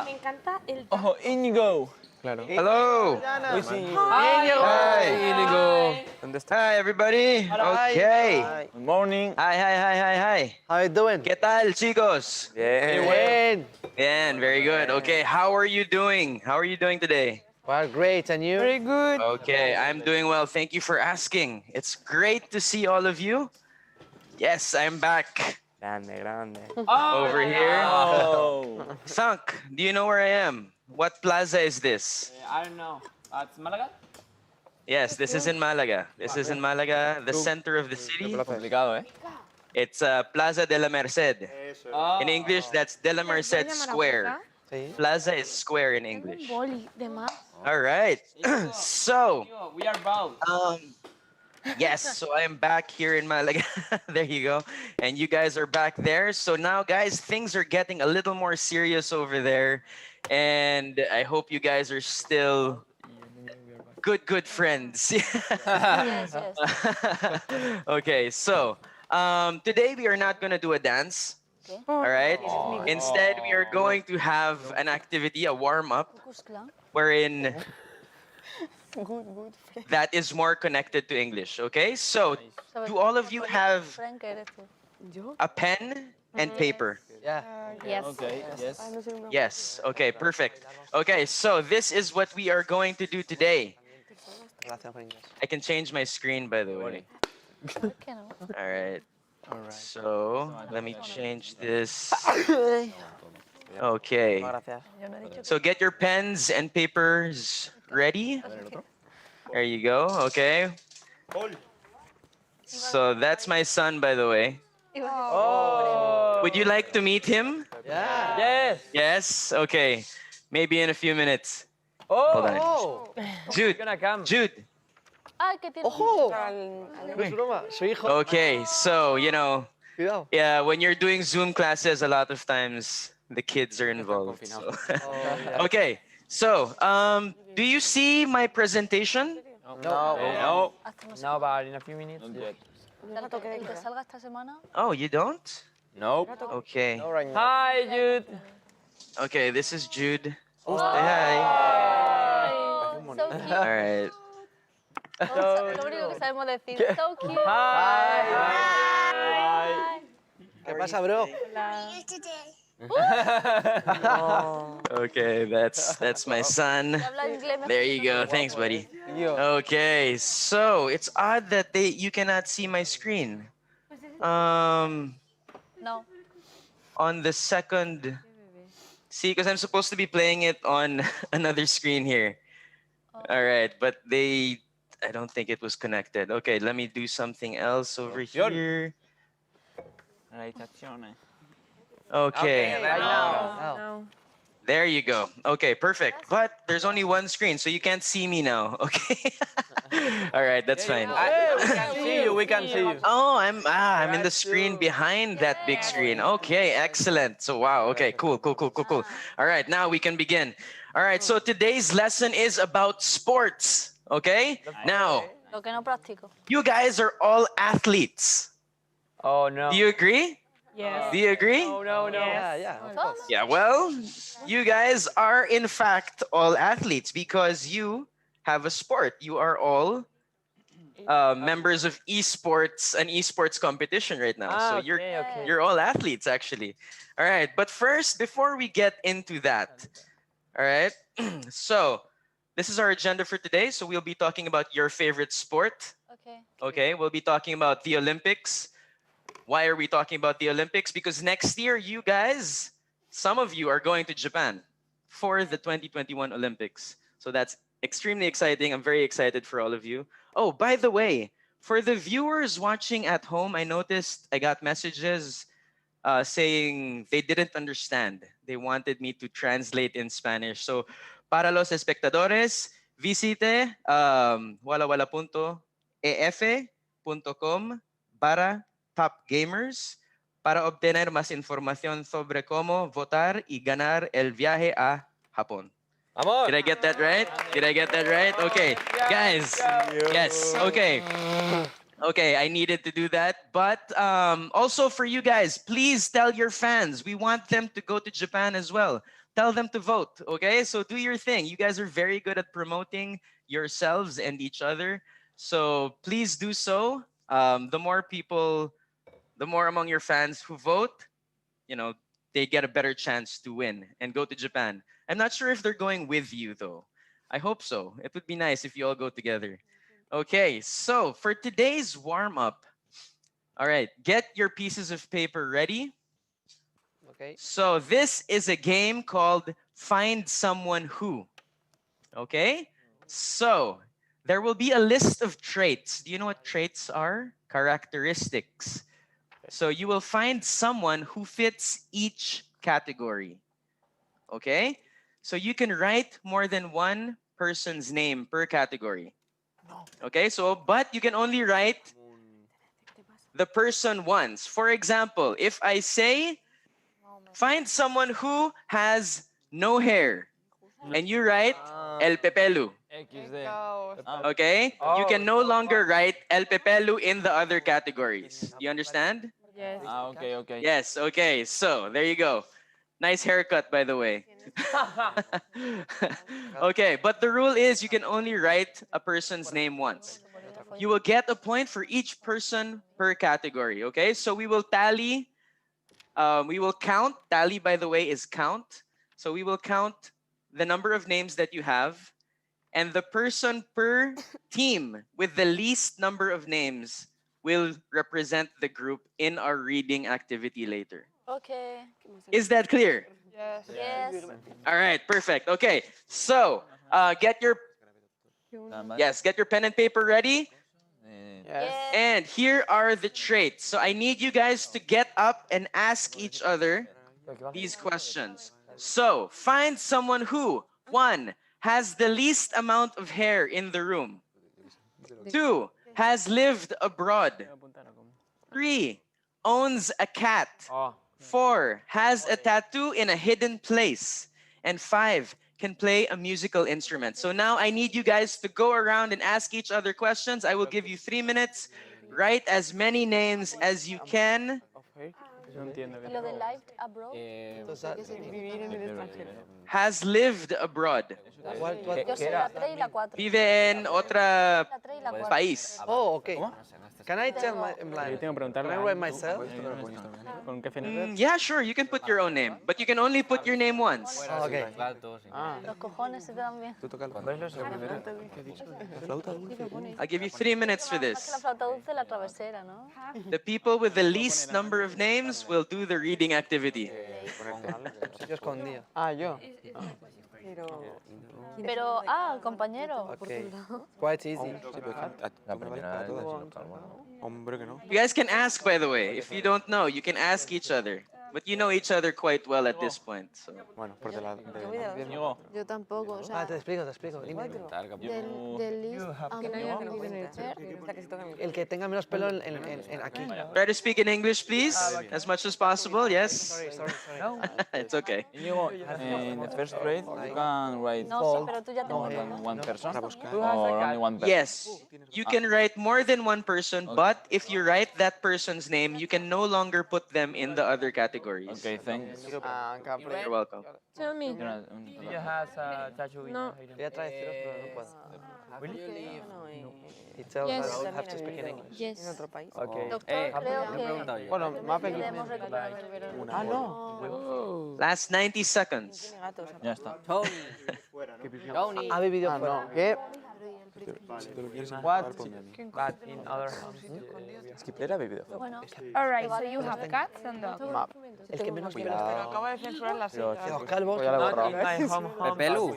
Me encanta el... Oh, Íñigo. Claro. Hello. We see you. Hi. Íñigo. ¿Dónde está? Hi, everybody. Okay. Good morning. Hi. How you doing? ¿Qué tal, chicos? Bien. Bien, very good. Okay, how are you doing? How are you doing today? Well, great. And you? Very good. Okay, I'm doing well. Thank you for asking. It's great to see all of you. Yes, I'm back Grande. over here. Oh. Sank, do you know where I am? What plaza is this? I don't know. It's Malaga? Yes, this is in Malaga. This is in Malaga, the center of the city. Complicado, ¿eh? It's Plaza de la Merced. Oh. In English, that's de la Merced Square. Sí. Plaza is square in English. Boli, de más. All right. So, We are bound. yes, so I'm back here in Malaga. There you go. And you guys are back there. So now, guys, things are getting a little more serious over there. And I hope you guys are still good friends. Yes, yes. Okay, so today we are not going to do a dance. Okay. All right. Instead, we are going to have an activity, a warm-up, wherein that is more connected to English. Okay. So, do all of you have a pen and paper? Yeah. Yes. Okay, yes. Yes. Okay. Perfect. Okay. So this is what we are going to do today. Relación con inglés. I can change my screen, by the way. All right. All right. So let me change this. Okay. Gracias. So get your pens and papers ready. There you go. Okay. So that's my son, by the way. Oh. Would you like to meet him? Yeah. Yes. Yes. Okay. Maybe in a few minutes. Oh. Hold on. Oh. Jude. Gonna come. Jude. Ay, que tiene... Ojo. No es broma. Su hijo. Okay. So, Cuidado. yeah, when you're doing Zoom classes, a lot of times the kids are involved. So. yeah. Okay. So, do you see my presentation? No. No, but in a few minutes. Not yet. El que salga esta semana... Oh, you don't? Nope. Okay. No, right now. Hi, Jude. Okay, this is Jude. Say hi. Ay, so cute. All right. Lo único que sabemos decir, so cute. Hi. ¿Qué pasa, bro? Okay, that's my son. Habla inglés mejor. There you go. Thanks, buddy. Okay, so it's odd that you cannot see my screen. No. On the second. See, because I'm supposed to be playing it on another screen here. All right, but I don't think it was connected. Okay, let me do something else over here. Okay, Right now. there you go. Okay, perfect. But there's only one screen, so you can't see me now. Okay. All right, that's fine. We can see you. Oh, I'm in the screen behind that big screen. Okay, excellent. So wow. Okay, cool. All right, now we can begin. All right, so today's lesson is about sports. Okay. Now, Lo que no practico. you guys are all athletes. Oh, no. Do you agree? Yes. Do you agree? No. Yeah, of course. Yeah, well, you guys are in fact all athletes because you have a sport. You are all members of esports, an esports competition right now. So you're all athletes actually. All right, but first, before we get into that, all right, so this is our agenda for today. So we'll be talking about your favorite sport. Okay, we'll be talking about the Olympics. Why are we talking about the Olympics? Because next year, you guys, some of you are going to Japan for the 2021 Olympics. So that's extremely exciting. I'm very excited for all of you. Oh, by the way, for the viewers watching at home, I noticed I got messages saying they didn't understand. They wanted me to translate in Spanish. So, para los espectadores, visite walawala.ef.com para Top Gamers para obtener más información sobre cómo votar y ganar el viaje a Japón. Did I get that right? Okay, guys. Yes. Okay. Okay, I needed to do that. But also for you guys, please tell your fans. We want them to go to Japan as well. Tell them to vote, okay? So do your thing. You guys are very good at promoting yourselves and each other. So please do so. The more people, the more among your fans who vote, you know, they get a better chance to win and go to Japan. I'm not sure if they're going with you though. I hope so. It would be nice if you all go together. Okay, so for today's warm up, all right, get your pieces of paper ready. Okay. So this is a game called Find Someone Who. Okay? So there will be a list of traits. Do you know what traits are? Characteristics. So you will find someone who fits each category. Okay? So you can write more than one person's name per category. Okay? So, but you can only write the person once. For example, if I say, find someone who has no hair, and you write El Pepelu. Okay? You can no longer write El Pepelu in the other categories. You understand? Yes. Okay. Yes, okay. So, there you go. Nice haircut, by the way. Okay, but the rule is you can only write a person's name once. You will get a point for each person per category, okay? So we will tally, we will count. Tally, by the way, is count. So we will count the number of names that you have, and the person per team with the least number of names will represent the group in our reading activity later. Okay. Is that clear? Yes. All right, perfect. Okay, so get your pen and paper ready. Yes. And here are the traits. So I need you guys to get up and ask each other these questions. So find someone who, 1, has the least amount of hair in the room. 2, has lived abroad. 3, owns a cat. 4, has a tattoo in a hidden place. And 5, can play a musical instrument. So now I need you guys to go around and ask each other questions. I will give you 3 minutes. Write as many names as you can. ¿Y lo de lived abroad? Has lived abroad. Yo soy la 3 y la 4. Vive en otra La 3 y la 4. país. Oh, okay. Can I tell my can I write myself? Yeah, sure, you can put your own name, but you can only put your name once. Oh, okay. Los cojones se te dan bien. I'll give you 3 minutes for La this. flauta dulce la travesera, ¿no? The people with the least number of names will do the reading activity. Yo escondía. yo. Pero, el compañero. Okay. Quite easy. You guys can ask, by the way. If you don't know, you can ask each other. But you know each other quite well at this point. So. Yo tampoco, o sea, Te explico. Dime. del list El que tenga menos pelo en aquí. Try to speak in English, please, as much as possible. Yes. Sorry. It's okay. In the first grade, you can write No, sí, pero tú ya te more than one person or only one person. Yes, you can write more than one person, but if you write that person's name, you can no longer put them in the other categories. Okay, thanks. You're welcome. Tell me. Ella has a tattoo in No. Ella trae ceros, pero no puedo. It tells Yes. us have to speak in English. Yes. Okay. Doctor, creo que Bueno, más debemos recuperar primero. No. Last 90 seconds. Ya está. Ha vivido fuera. ¿Qué? What? But in other houses. Bueno, All right, so you have cats and dogs. El que menos pelo. Acaba de censurar la Los calvos. Ya lo he borrado.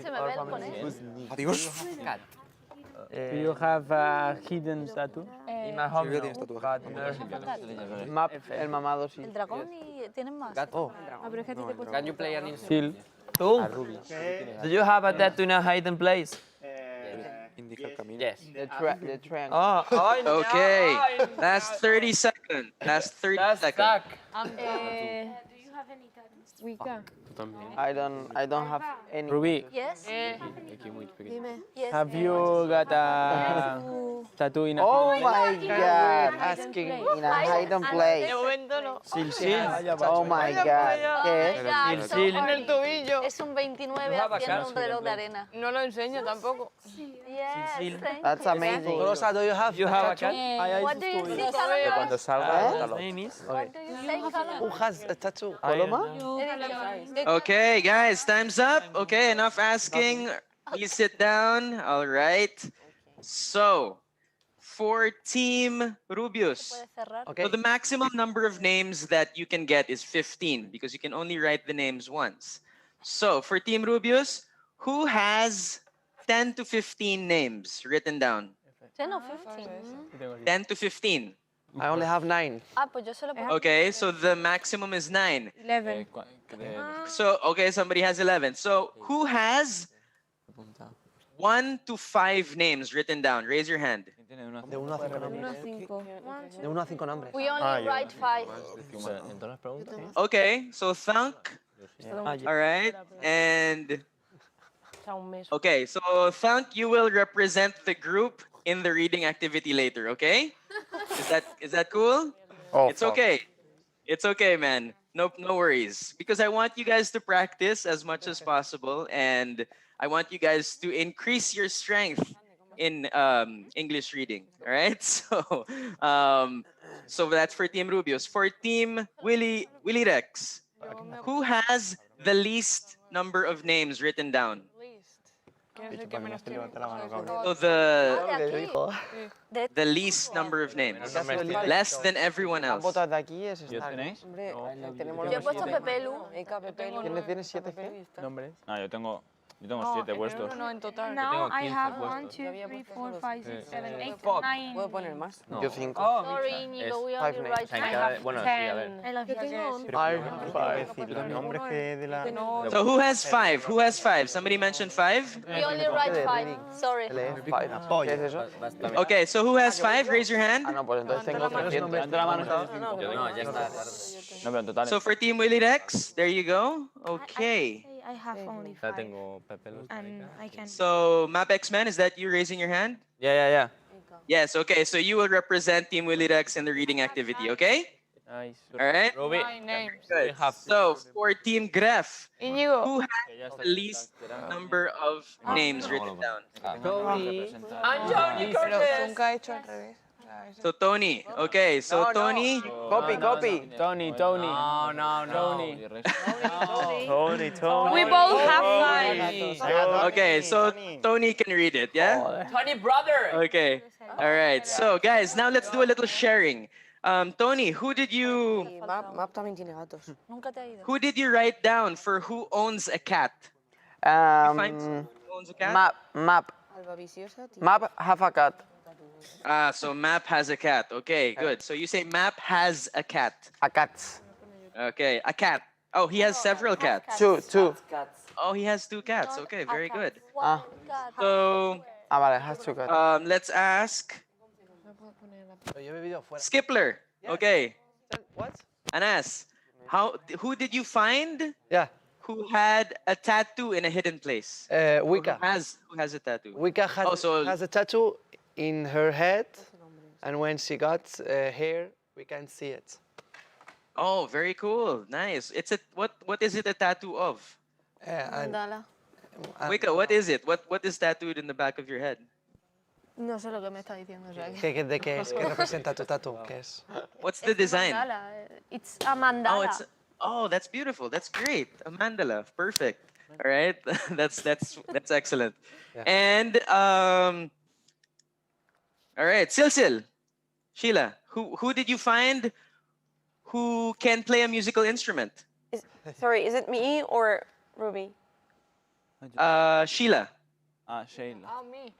se me ve el conejo. Do you have a hidden tattoo? In my home, no, but in other Map, el mamado sí. El dragón y tienen más. Oh. Ah, pero es que a ti te cuesta. Can you play an instrument? Phil. ¿Tú? Do you have a tattoo in a hidden place? Yes. The triangle. Oh, Okay. Last 30 seconds. Last 30 seconds. Do you Wicca. I don't have any. Ruby, Yes. Dime. Yes. have you got a tattoo in a Oh hidden my place? god, asking in a hidden place. De momento no. Oh my god. ¿Qué es? Yeah, Sil, so sil. En el early. tobillo. Es un 29 You have a haciendo cat? un reloj de arena. No lo enseño tampoco. Yes, Sil. thank That's you. amazing. do you have? You have a cat? What do you say, Callum? Cuando salga, His name is? What do you say, Callum? has a tattoo? ¿Coloma? Okay, guys, time's up. Okay, enough asking. Please sit down. All right. So, for Team Rubius, Puedes cerrar. so the maximum number of names that you can get is 15 because you can only write the names once. So, for Team Rubius, who has 10 to 15 names written down? 10 or 15. 10 to 15. I only have 9. Ah, pues yo solo puedo. Okay, so the maximum is 9. 11. So, okay, somebody has 11. So, who has 1 to 5 names written down? Raise your hand. De 1 a 5 nombres. 5. De 1 a 5 nombres. We only write 5. Okay, so Thunk. All right, and okay, so Thunk, you will represent the group in the reading activity later. Okay, is that cool? It's okay. It's okay, man. No worries. Because I want you guys to practice as much as possible, and I want you guys to increase your strength in English reading. All right. So that's for Team Rubius. For Team Willy Rex, who has the least number of names written down? So the least number of names, less than everyone else. ¿Votas de aquí? ¿Es estar? Yo he puesto Pepe Lu. ¿Quién tiene 7 qué? Nombres. Yo tengo 7 puestos. No, en total. Now I have 1, 2, 3, 4, 5, 6, 7, 8, 9. ¿Puedo poner más? Yo 5. Sorry, Íñigo, we only write 5. Bueno, sí, a ver. I love you guys. Los nombres que de la... So who has 5? Who has 5? Somebody mentioned 5? We only write 5. Sorry. ¿Qué es eso? Okay, so who has 5? Raise your hand. Ah, no, pues entonces tengo 300. Levanta la mano. No, pero en total. So for Team Willy Rex, there you go. Okay. I have only 5. And I can. So Map X-Men, is that you raising your hand? Yeah. Yes, okay. So you will represent Team Willy Rex in the reading activity, okay? Nice. All right. Ruby. 9 names. Good. So for Team Gref, Íñigo. who has the least number of names written down? Nunca he hecho al revés. So Tony. Okay, so Tony. Copy. Tony. We both have 5. Okay, so Tony can read it, yeah? Tony brother. Okay. All right. So guys, now let's do a little sharing. Tony, who did you Map también tiene gatos. Nunca te ha ido. who did you write down for who owns a cat? Find someone who owns a cat? Map have a cat. So Map has a cat. Okay, good. So you say Map has a cat. A cat. Okay, a cat. Oh, he has several cats. Two. Oh, he has 2 cats. Okay, very good. One cat. So Vale, has 2 cats. let's ask Skipler. Okay. What? Anas, who did you find Yeah. who had a tattoo in a hidden place? Wicca. Who has a tattoo? Wicca Oh, so- has a tattoo in her head, and when she got hair, we can see it. Oh, very cool. Nice. It's what is it a tattoo of? And Mandala. Wicca, what is it? What is tattooed in the back of your head? No sé lo que me está diciendo. O sea, que... ¿De qué es? ¿Qué representa tu tatu? ¿Qué es? What's the design? Mandala. It's a mandala. Oh, that's beautiful. That's great. A mandala. Perfect. All right. that's excellent. Yeah. And all right, Silsil, Sheila, who did you find who can play a musical instrument? Sorry, is it me or Ruby? Sheila. Sheila. Me.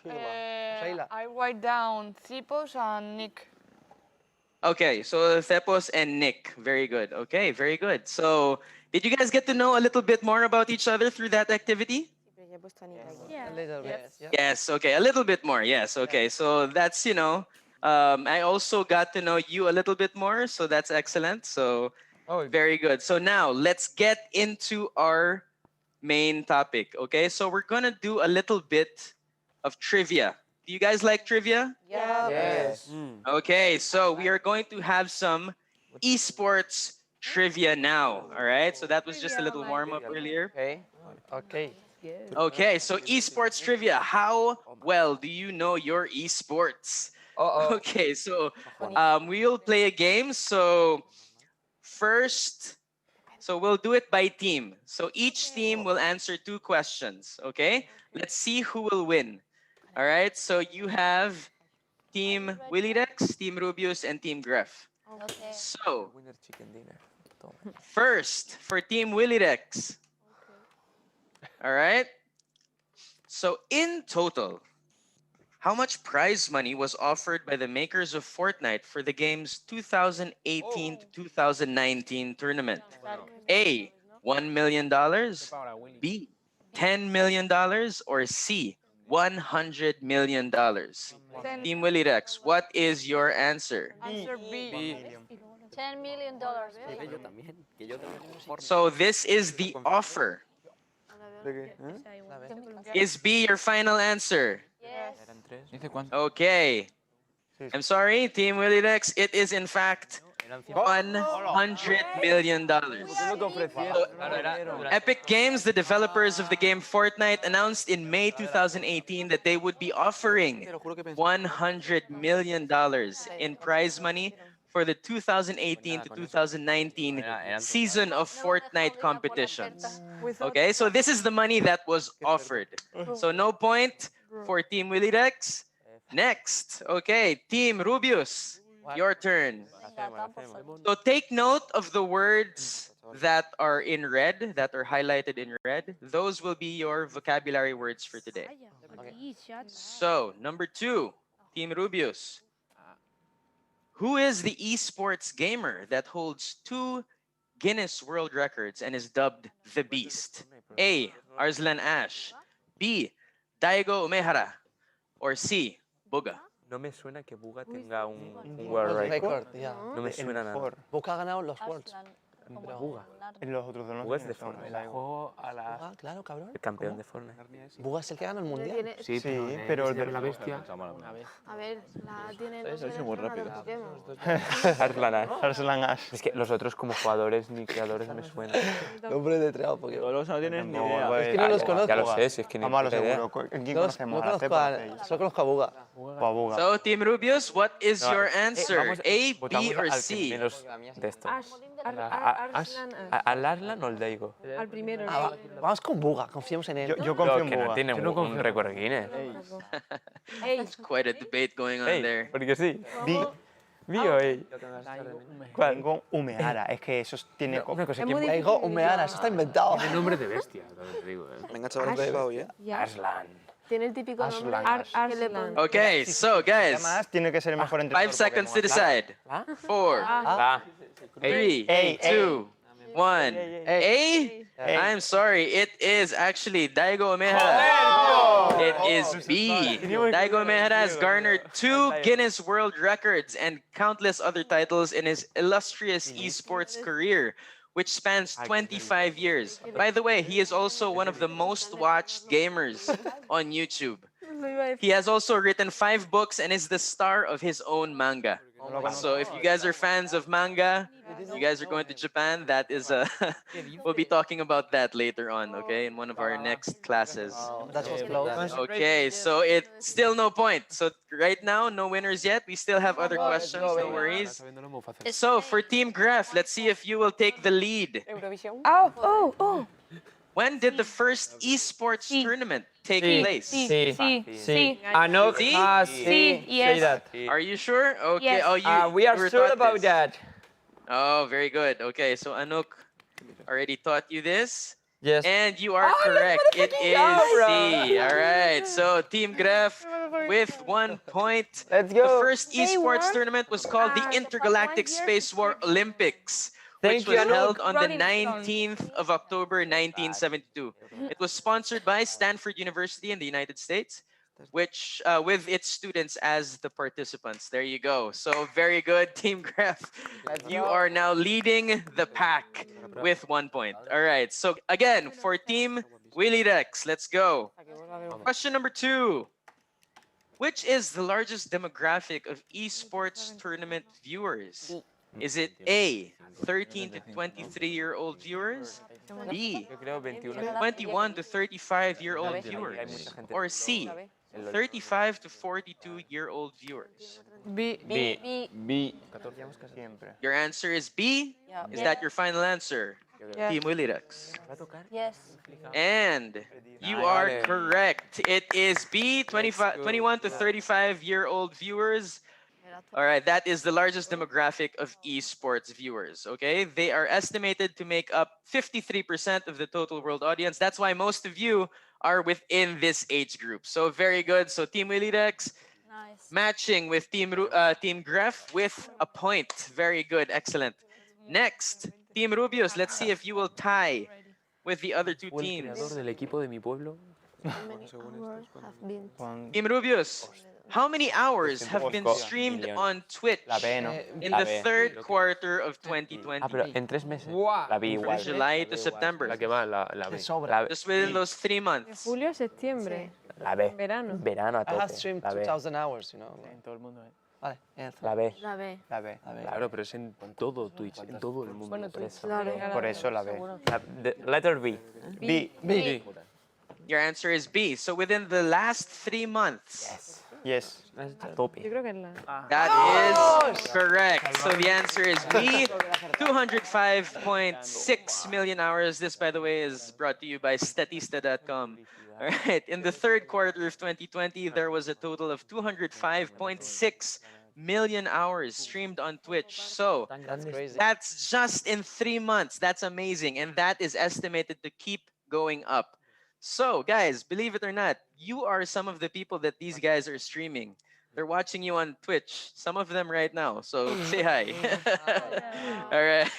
Sheila. I write down Thipos and Nick. Okay, so Thepos and Nick. Very good. Okay, very good. So, did you guys get to know a little bit more about each other through that activity? Yeah. A little bit. Yeah. Yes, okay, a little bit more. Yes, okay. So that's, I also got to know you a little bit more, so that's excellent. So Oh, Very good. So now let's get into our main topic. Okay, so we're gonna do a little bit of trivia. Do you guys like trivia? Yeah. yes. Okay, so we are going to have some esports trivia now. All right, so that was just a little warm up earlier. Okay. Okay. Okay, so esports trivia. How well do you know your esports? Uh-oh. Okay, so we'll play a game. So first, so we'll do it by team. So each team will answer 2 questions. Okay, let's see who will win. All right, so you have Team Willy Rex, Team Rubius, and Team Gref. Okay. So first for Team Willy Rex. All right. So in total, how much prize money was offered by the makers of Fortnite for the game's 2018 to 2019 tournament? A, $1 million, B, $10 million, or C, $100 million? Team Willy Rex, what is your answer? Answer B. $10 million. So this is the offer. Is B your final answer? Yes. Okay. I'm sorry, Team Willy Rex. It is in fact $100 million. Epic Games, the developers of the game Fortnite, announced in May 2018 that they would be offering $100 million in prize money for the 2018 to 2019 season of Fortnite competitions. Okay, so this is the money that was offered. So no point for Team Willy Rex. Next, okay, Team Rubius, your turn. So take note of the words that are in red, that are highlighted in red. Those will be your vocabulary words for today. So, number 2, Team Rubius. Who is the esports gamer that holds 2 Guinness World Records and is dubbed the Beast? A, Arslan Ash. B, Daigo Umehara. Or C, Buga. No me suena que Buga tenga un world record. Yeah. No me suena nada. Boca ha ganado los Worlds. Buga. En los otros dos no. Buga es de son, Fortnite. la- Juego a la... Ah, claro, cabrón. El campeón de Fortnite. Buga es el que gana el mundial. Sí, pero el de la bestia. A ver, la tiene Es muy rápido. Arslan Ash. Arslan Ash. Es que los otros como jugadores ni creadores me suenan. Nombre de treado Pokémon. Luego no tienes ni No, idea. pues, Es que no los conozco. Ya lo sé, si es que ni Vamos a lo puta idea. seguro. ¿Quién No, conocemos? no ¿A la conozco cepa? a, solo conozco a Buga. Pues a Buga. So, Team Rubius, what is No, your answer? vamos- A, votamos B, or al que C? menos de esto. Arslan Ash. ¿Al Arslan o el Daigo? Al primero. Ah, vamos con Buga, confiemos en él. Yo confío Pero en que no Buga. tiene un récord Guinness. It's quite a debate going on Ey, there. porque sí. Vi- Mío, ey. ¿Cuál? Tengo Umehara. Es que eso tiene... Una cosa, Es ¿quién muy Daigo Umehara, eso está inventado. tiene nombre de bestia? Te digo, Venga, chaval, bebé. Ya. Arslan. Tiene el típico nombre. Arslan. Arslan. Okay, so guys, Además, tiene que ser el mejor 5 entrenador seconds to Pokémon. decide. 4, Ah, 3, Ey, ey. 2, 1. A? I'm sorry, it is actually Daigo Umehara. It is B. Daigo Umehara has garnered 2 Guinness World Records and countless other titles in his illustrious esports career, which spans 25 years. By the way, he is also one of the most watched gamers on YouTube. He has also written 5 books and is the star of his own manga. So if you guys are fans of manga, you guys are going to Japan, that is we'll be talking about that later on, okay, in one of our next classes. That was close. Okay, so it's still no point. So right now, no winners yet. We still have other questions, no worries. So for Team Graph, let's see if you will take the lead. Eurovisión. Oh. When did the first esports tournament take place? See. Anok See? has Sí, say yes. that. Are you sure? Okay. Yes. Oh, you. We are you were sure taught about this. that. Oh, very good. Okay, so Anok already taught you this. Yes. And you are correct. It is C. All right. So Team Graf with 1 point. Let's The go. first esports tournament was called the Intergalactic Space War Olympics, which Thank you, was held Anouk. on the 19th of October 1972. It was sponsored by Stanford University in the United States, which with its students as the participants. There you go. So very good, Team Graph. You are now leading the pack with 1 point. All right. So again, for Team Willy Rex, let's go. Question number 2. Which is the largest demographic of esports tournament viewers? Is it A, 13 to 23-year-old viewers? B, 21 to 35-year-old viewers? Or C, 35 to 42-year-old viewers? B. B. B. Your answer is B? Is that your final answer? Yes. Team Willy Rex. Yes. And you are correct. It is B, 21 to 35-year-old viewers. All right, that is the largest demographic of esports viewers, okay? They are estimated to make up 53% of the total world audience. That's why most of you are within this age group. So very good. So Team Willy Rex Nice. matching with Team Gref with a point. Very good. Excellent. Next, Team Rubios. Let's see if you will tie with the other two teams. del equipo de mi pueblo. Team Rubios, how many hours have been streamed on Twitch in the third quarter of 2020? Ah, pero en 3 meses. La vi From igual. July to September. La que más, la B. Just within those 3 months. Julio a septiembre. La B. Verano. Verano a I have tope. streamed La B. 2,000 hours, you know. En todo el mundo, Vale, yeah, La B. La B. La B. Claro, pero es en todo Twitch, en todo el mundo. Bueno, tú. Por eso la B. Letter B. B. B. Your answer is B. So within the last 3 months. Yes. A tope. Yo creo que es la. That is correct. So the answer is B, 205.6 million hours. This, by the way, is brought to you by Statista.com. All right. In the third quarter of 2020, there was a total of 205.6 million hours streamed on Twitch. So That's crazy. that's just in 3 months. That's amazing. And that is estimated to keep going up. So, guys, believe it or not, you are some of the people that these guys are streaming. They're watching you on Twitch, some of them right now. So say hi. All right.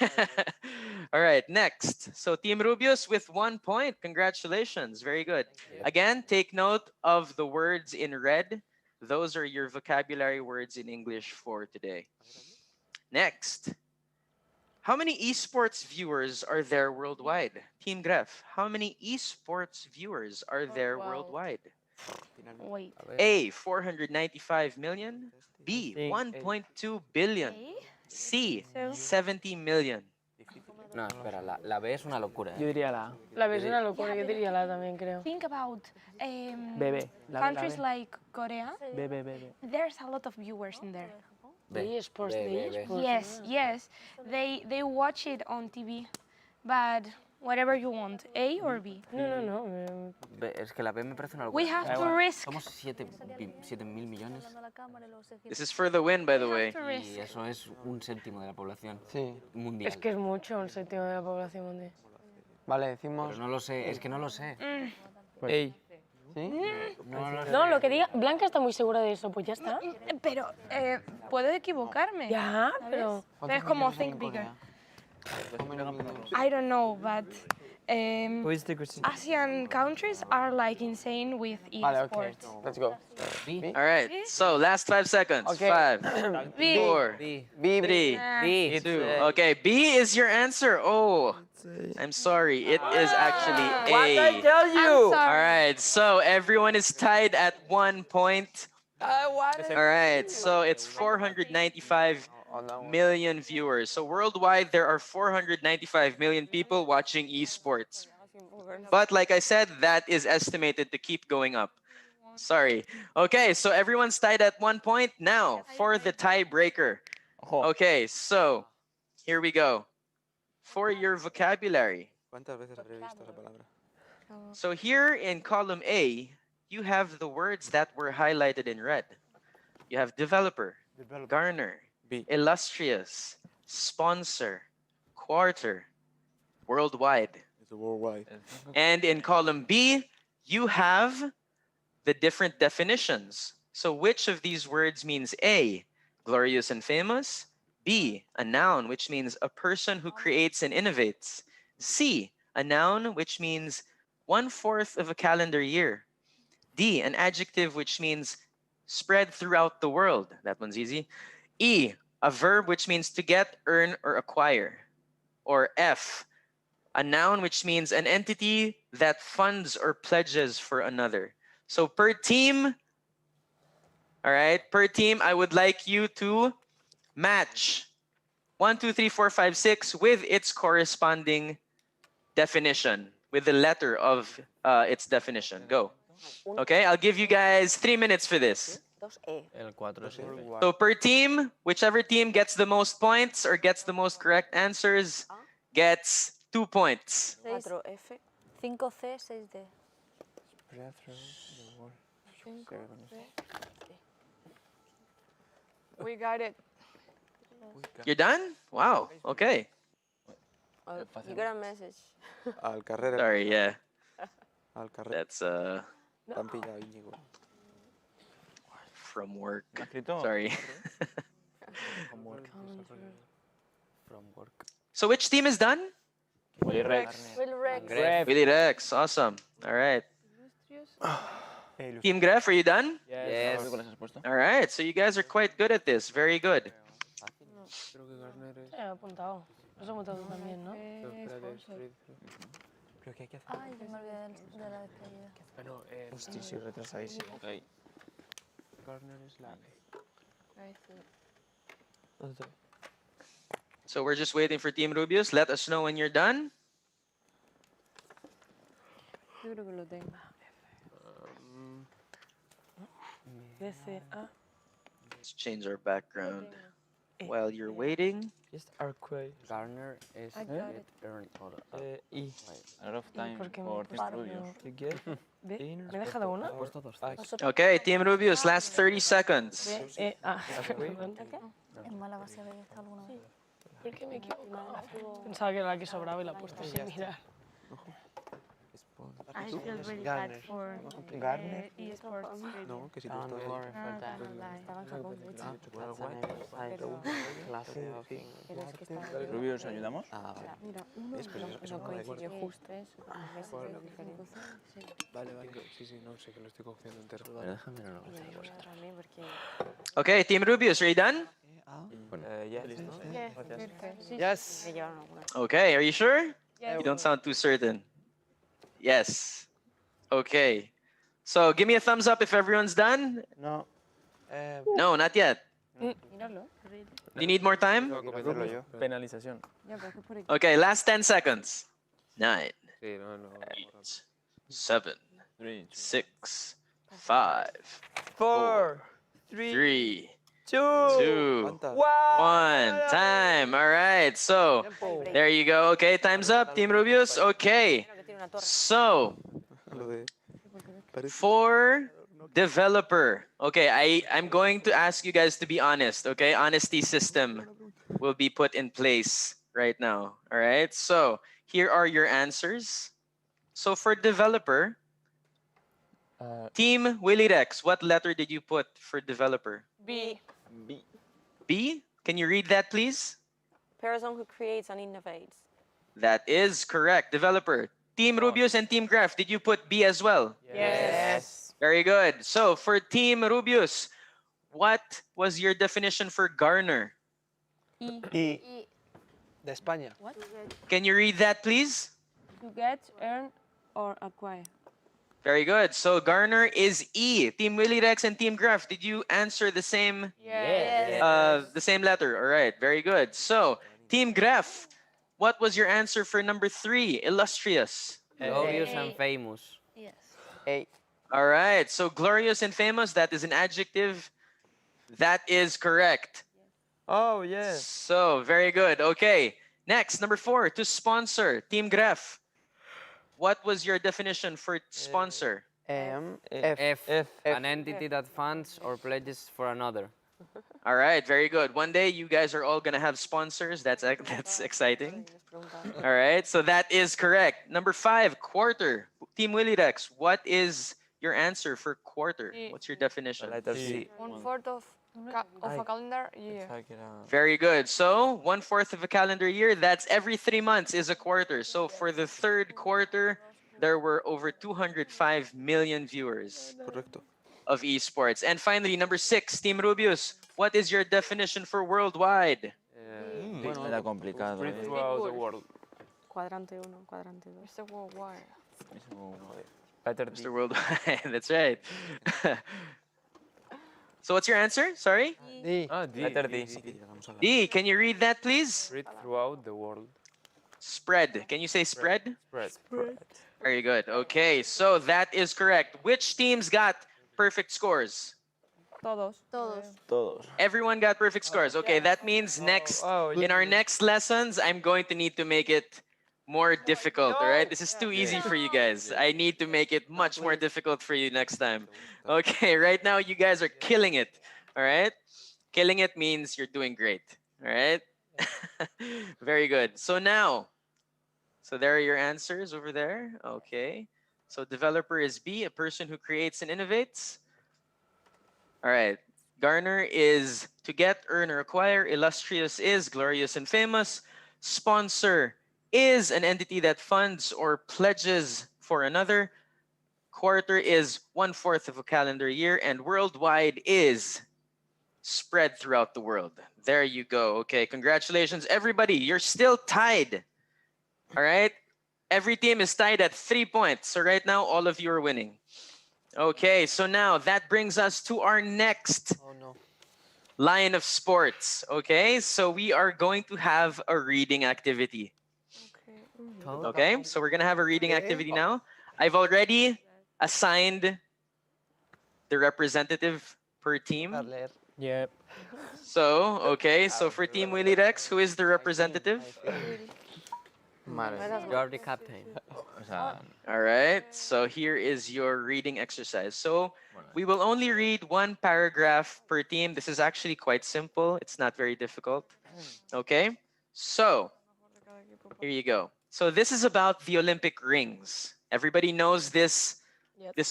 All right, next. So Team Rubios with 1 point. Congratulations. Very good. Again, take note of the words in red. Those are your vocabulary words in English for today. Next. How many esports viewers are there worldwide? Team Gref, how many esports viewers are there worldwide? Wait. A, 495 million. B, 1.2 billion. C, 70 million. No, espera, la B es una locura. Yo diría la A. La B es una locura, yo diría la también, creo. Think about B. countries like Korea. B. There's a lot of viewers in there. B. Esports, B. Yes. They watch it on TV, but whatever you want, A or B. No. B. Es que la B me parece una locura. We have to risk. Somos 7.000 millones. This is for the win, by the way. Y eso es un séptimo de la población Sí. mundial. Es que es mucho, un séptimo de la población mundial. Vale, decimos. Pero no lo sé, es que no lo sé. Ey. ¿Sí? No lo sé. No, lo que diga, Blanca está muy segura de eso, pues ya está. Pero puedo equivocarme. Ya, pero... Es como think bigger. I don't know, but Who is the question? Asian countries are like insane with Vale, okay. esports. Let's go. All right, so last 5 seconds. Okay. 5, B. 4, B. 3, B. 2. Okay, B is your answer. Oh, I'm sorry. It is actually A. tell I'm All sorry. right, so everyone is tied at 1 point. All right, so it's 495 million viewers. So worldwide, there are 495 million people watching esports. But like I said, that is estimated to keep going up. Sorry. Okay, so everyone's tied at 1 point. Now, for the tiebreaker. Okay, so here we go. For your vocabulary. So here in column A, you have the words that were highlighted in red. You have developer, garner, illustrious, sponsor, quarter, worldwide. It's a worldwide. And in column B, you have the different definitions. So which of these words means A, glorious and famous? B, a noun, which means a person who creates and innovates. C, a noun, which means 1/4 of a calendar year. D, an adjective which means spread throughout the world. That one's easy. E, a verb which means to get, earn, or acquire. Or F, a noun which means an entity that funds or pledges for another. So per team, all right, per team, I would like you to match 1, 2, 3, 4, 5, 6 with its corresponding definition, with the letter of its definition. Go. Okay, I'll give you guys 3 minutes for this. El 4 es F. So per team, whichever team gets the most points or gets the most correct answers gets 2 points. 4F. 5C, 6D. We got it. You're done? Wow, okay. Oh, you got a message. Al carrera. Sorry, yeah. Al carrera. That's Tan pillado, Íñigo. from work. Escrito. Sorry. From work. So which team is done? Willy Rex. Will Rex. Willy Rex, awesome. All right. Team Gref, are you done? Yes. All right, so you guys are quite good at this. Very good. He apuntado. Nos hemos dado también, ¿no? Ay, yo me olvidé de la despedida. Hostia, soy retrasadísimo. Okay. So we're just waiting for Team Rubius. Let us know when you're done. Yo creo que lo tengo. DCA. Let's change our background while you're waiting. Just arcade. Garner es I get, got it. earn, or E. A lot of time ¿Por qué for me this studio. To get. ¿Me he dejado una? Okay, Team Rubius, last 30 seconds. Perdón. En Málaga se había estado alguna vez. ¿Por qué me he equivocado? Pensaba que era la que sobraba y la he puesto sin mirar. I feel really Garner. bad for Garner. esports trivia. No, que si Don't tú worry for that. Estaba en Japón, de hecho. That's an exercise. Clase of Pero es que estaba... Rubius, ¿ayudamos? Ah, vale. Mira, uno Es que eso no no da igual. coincidió justo. Vale, vale. Sí, sí, no sé que lo estoy cogiendo entero. Déjame no. Okay, Team Rubius, are you done? Yes. Okay, are you sure? You don't sound too certain. Yes. Okay. So give me a thumbs up if everyone's done. No. No, not yet. Míralo. Do you need more time? Penalización. Okay, last 10 seconds. 9, Sí, no, no. 8, 7, 3, 6, 5, 4, 3, 3, 2, 2, 1. Time. All right. So there you go. Okay, time's up, Team Rubius. Okay. So for developer, okay, I'm going to ask you guys to be honest. Okay, honesty system will be put in place right now. All right. So here are your answers. So for developer, Team Willy Rex, what letter did you put for developer? B. B? Can you read that, please? Person who creates and innovates. That is correct. Developer. Team Rubius and Team Graph, did you put B as well? Yes. Very good. So for Team Rubius, what was your definition for garner? E. De España. Can you read that, please? To get, earn, or acquire. Very good. So garner is E. Team Willy Rex and Team Graph, did you answer the same the same letter? All right. Very good. So Team Graph, what was your answer for number 3? Illustrious. Glorious and famous. Yes. All right. So glorious and famous, that is an adjective. That is correct. Oh, yes. So very good. Okay. Next, number 4, to sponsor. Team Graph, what was your definition for sponsor? F. An entity that funds or pledges for another. All right, very good. One day you guys are all gonna have sponsors. That's exciting. All right, so that is correct. Number 5, quarter. Team Willy Rex, what is your answer for quarter? What's your definition? C. 1/4 of a calendar year. Very good. So 1/4 of a calendar year, that's every 3 months is a quarter. So for the 3rd quarter, there were over 205 million viewers of esports. And finally, number 6, Team Rubius, what is your definition for worldwide? Era complicado. Throughout the world. Cuadrante 1, cuadrante 2. Mr. Worldwide. Mr. Worldwide, that's right. So what's your answer? Sorry? D. Letter D. D, can you read that, please? Spread throughout the world. Spread. Can you say spread? Spread. Very good. Okay, so that is correct. Which teams got perfect scores? Todos. Todos. Everyone got perfect scores. Okay, that means in our next lessons, I'm going to need to make it more difficult, all right? This is too easy for you guys. I need to make it much more difficult for you next time. Okay, right now you guys are killing it, all right? Killing it means you're doing great, all right? Very good. So now, so there are your answers over there. Okay. So developer is B, a person who creates and innovates. All right. Garner is to get, earn, or acquire. Illustrious is glorious and famous. Sponsor is an entity that funds or pledges for another. Quarter is 1/4 of a calendar year. And worldwide is spread throughout the world. There you go. Okay, congratulations, everybody. You're still tied. All right? Every team is tied at 3 points. So right now, all of you are winning. Okay, so now that brings us to our next line of sports. Okay, so we are going to have a reading activity. Okay, so we're going to have a reading activity now. I've already assigned the representative per team. Yep. So, okay, so for Team Willy Rex, who is the representative? You're the captain. All right, so here is your reading exercise. So we will only read one paragraph per team. This is actually quite simple. It's not very difficult. Okay, so here you go. So this is about the Olympic rings. Everybody knows this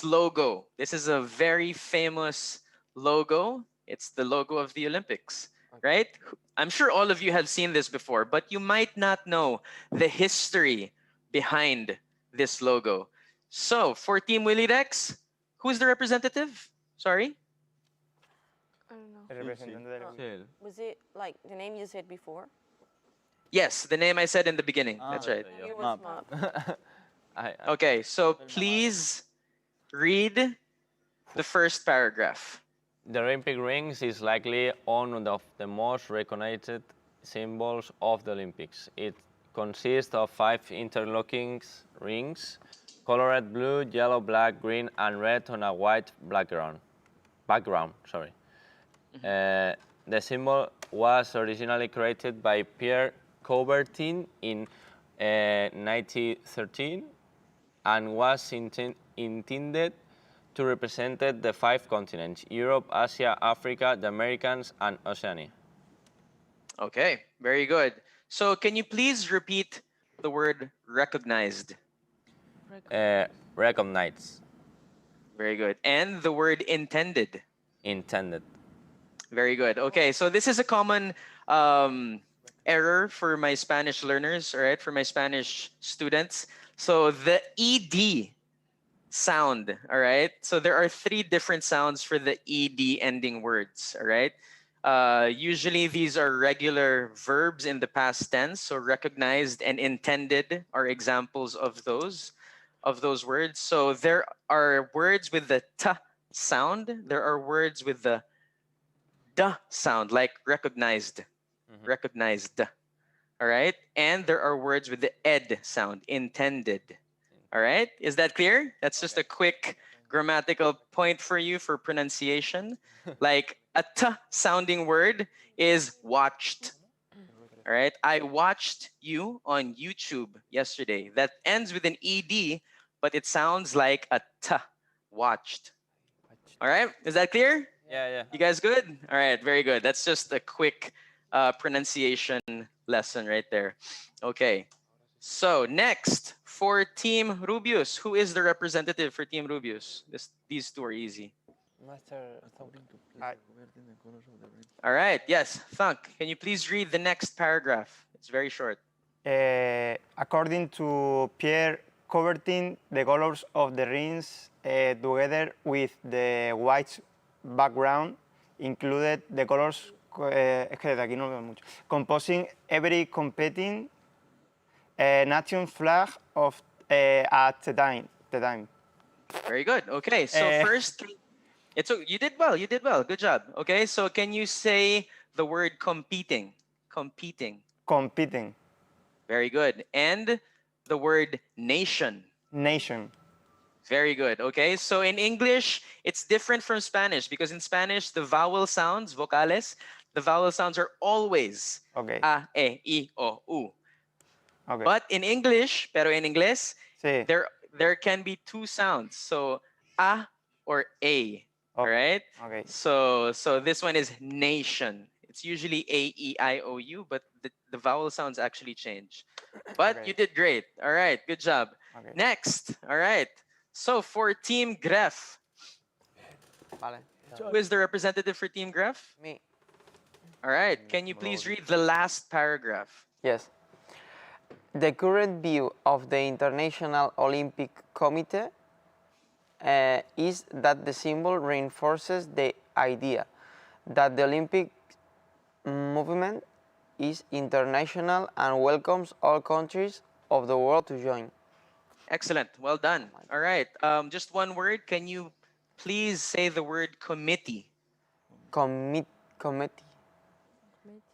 logo. This is a very famous logo. It's the logo of the Olympics, right? I'm sure all of you have seen this before, but you might not know the history behind this logo. So for Team Willy Rex, who's the representative? Sorry? I don't know. Was it like the name you said before? Yes, the name I said in the beginning. That's right. It was Mop. Okay, so please read the first paragraph. The Olympic rings is likely one of the most recognized symbols of the Olympics. It consists of 5 interlocking rings, colored blue, yellow, black, green, and red on a white background. The symbol was originally created by Pierre Coubertin in 1913 and was intended to represent the 5 continents: Europe, Asia, Africa, the Americas, and Oceania. Okay, very good. So can you please repeat the word recognized? Recognized. Very good. And the word intended? Intended. Very good. Okay, so this is a common error for my Spanish learners, all right, for my Spanish students. So the ED sound, all right? So there are 3 different sounds for the ED ending words, all right? Usually these are regular verbs in the past tense, so recognized and intended are examples of those words. So there are words with the T sound. There are words with the D sound, like recognized, recognized, all right? And there are words with the ED sound, intended. All right, is that clear? That's just a quick grammatical point for you for pronunciation. Like a T sounding word is watched. All right, I watched you on YouTube yesterday. That ends with an ED, but it sounds like a T, watched. All right, is that clear? Yeah. You guys good? All right, very good. That's just a quick pronunciation lesson right there. Okay. So next, for Team Rubius, who is the representative for Team Rubius? These 2 are easy. All right, yes, Thunk, can you please read the next paragraph? It's very short. According to Pierre converting the colors of the rings together with the white background, included the colors, es que desde aquí no veo mucho, composing every competing nation flag of at the time. Very good. Okay, so first, you did well. You did well. Good job. Okay, so can you say the word competing? Competing. Competing. Very good. And the word nation. Nation. Very good. Okay, so in English, it's different from Spanish because in Spanish, the vowel sounds, vocales, the vowel sounds are always a, e, I, o, u. Okay. But in English, pero en inglés, Sí. there can be two sounds. So a or a. All right. Okay. So this one is nation. It's usually a, e, I, o, u, but the vowel sounds actually change. But you did great. All right. Good job. Okay. Next. All right. So for Team Gref, Vale. who is the representative for Team Gref? Me. All right. Can you please read the last paragraph? Yes. The current view of the International Olympic Committee is that the symbol reinforces the idea that the Olympic movement is international and welcomes all countries of the world to join. Excellent. Well done. All right. Just one word. Can you please say the word committee? Committee. All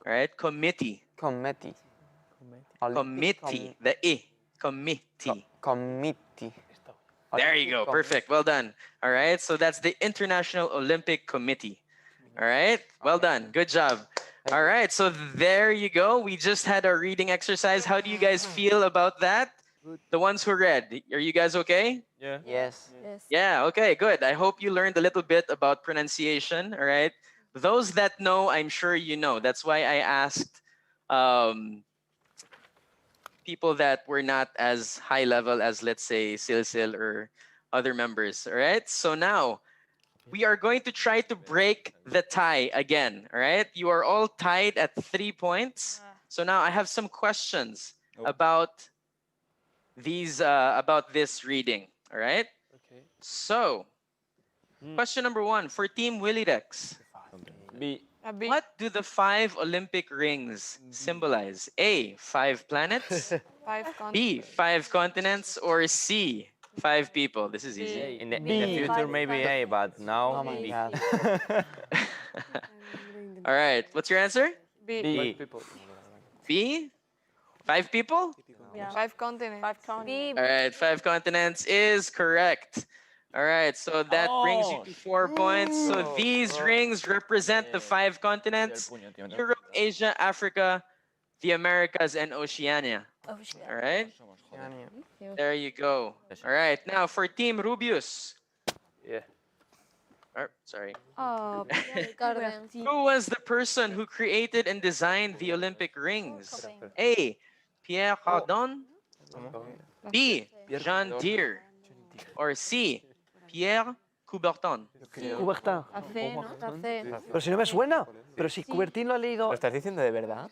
right. Committee. Committee. Committee. The I. Committee. Committee. There you go. Perfect. Well done. All right. So that's the International Olympic Committee. All right. Well done. Good job. All right. So there you go. We just had our reading exercise. How do you guys feel about that? The ones who read, are you guys okay? Yeah. Yes. Yeah, okay, good. I hope you learned a little bit about pronunciation, all right? Those that know, I'm sure you know. That's why I asked people that were not as high level as, let's say, Silsil or other members, all right? So now, we are going to try to break the tie again, all right? You are all tied at 3 points. So now I have some questions about this reading, all right? Okay. So, question number 1 for Team Willy Rex. B. What do the 5 Olympic rings symbolize? A, 5 planets, B, 5 continents, or C, 5 people? This is easy. In the future, maybe A, but now B. All right, what's your answer? B. B? 5 people? Yeah. 5 continents. 5 continents. All right, 5 continents is correct. All right, so that brings you to 4 points. So these rings represent the 5 continents: Europe, Asia, Africa, the Americas, and Oceania. All right, there you go. All right, now for Team Rubius. Yeah. Sorry. Oh, Who was the person who created and designed the Olympic rings? A, Pierre Cardin, B, Jean Deere, or C, Pierre Coubertin? Coubertin. Café, ¿no? Café. Pero si no me suena. Pero si Coubertin lo ha leído. ¿Lo estás diciendo de verdad?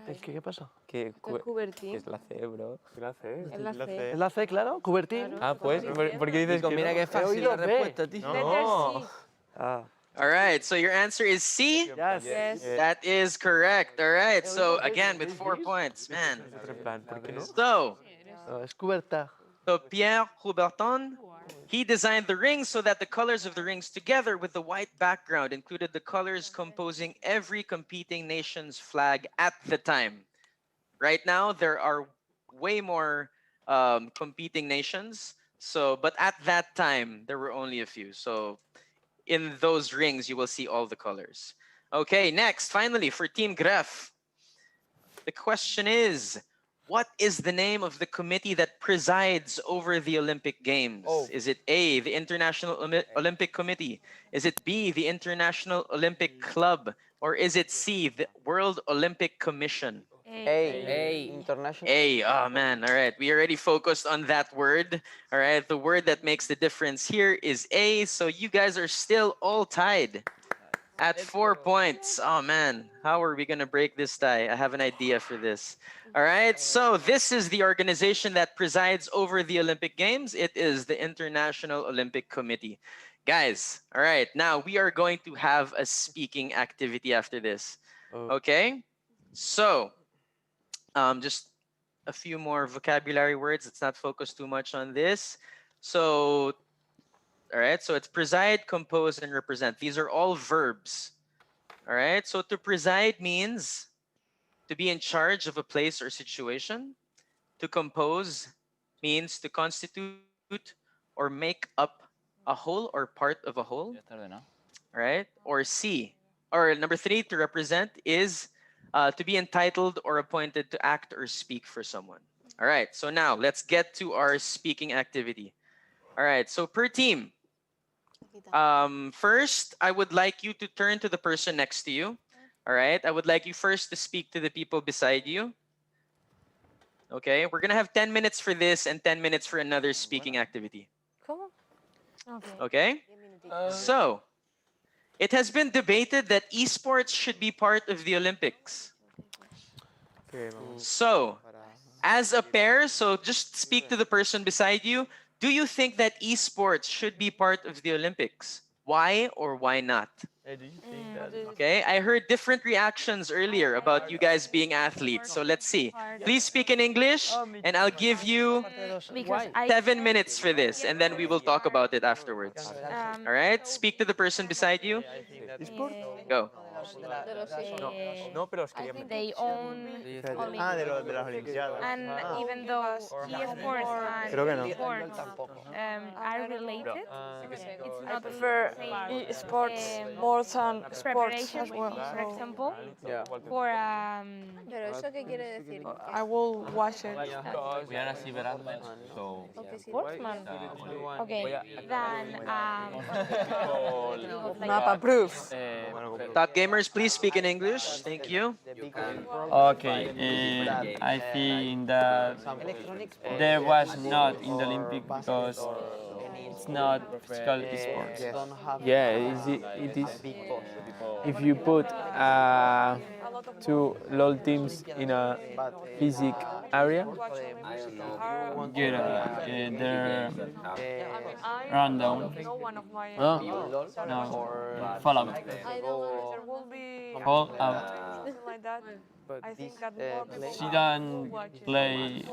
Es que, ¿qué pasa? Que Coubertin. es la C, bro. La C. ¿Es la C, claro? Coubertin. Ah, pues, ¿por qué dices que Mira no? qué fácil la respuesta, tío. No. Ah. All right, so your answer is C? Yes. That is correct. All right, so again with 4 points, man. So, No, es Coubertin. Pierre Coubertin, he designed the rings so that the colors of the rings together with the white background included the colors composing every competing nation's flag at the time. Right now, there are way more competing nations. So, but at that time, there were only a few. So in those rings, you will see all the colors. Okay, next, finally, for Team Gref. The question is, what is the name of the committee that presides over the Olympic Games? Is it A, the International Olympic Committee? Is it B, the International Olympic Club? Or is it C, the World Olympic Commission? A. International. A, oh man, all right. We already focused on that word. All right, the word that makes the difference here is A. So you guys are still all tied. At 4 points. Oh man, how are we gonna break this tie? I have an idea for this. All right, so this is the organization that presides over the Olympic Games. It is the International Olympic Committee. Guys, all right, now we are going to have a speaking activity after this. Okay, so just a few more vocabulary words. Let's not focus too much on this. So, all right, so it's preside, compose, and represent. These are all verbs. All right, so to preside means to be in charge of a place or situation. To compose means to constitute or make up a whole or part of a whole. All right, or C. Or number 3, to represent is to be entitled or appointed to act or speak for someone. All right, so now let's get to our speaking activity. All right, so per team, first, I would like you to turn to the person next to you. All right, I would like you first to speak to the people beside you. Okay, we're gonna have 10 minutes for this and 10 minutes for another speaking activity. Okay, so it has been debated that esports should be part of the Olympics. So, as a pair, so just speak to the person beside you. Do you think that esports should be part of the Olympics? Why or why not? Okay, I heard different reactions earlier about you guys being athletes. So let's see. Please speak in English, and I'll give you 7 minutes for this, and then we will talk about it afterwards. All right, speak to the person beside you. Go. They own Olympics. And even though esports and sports are related, it's not prefer esports more than sports as well. For example, for Pero eso qué quiere decir? I will watch it. We are a cyberathlete, so sportsman. Okay, then Not approved. Top gamers, please speak in English. Thank you. Okay, I think that there was not in the Olympic because it's not physical sports. Yeah, it is. If you put two LOL teams in a physic area, they're rundown. No, Fallout. There will be Fallout. something like that. I think that She doesn't play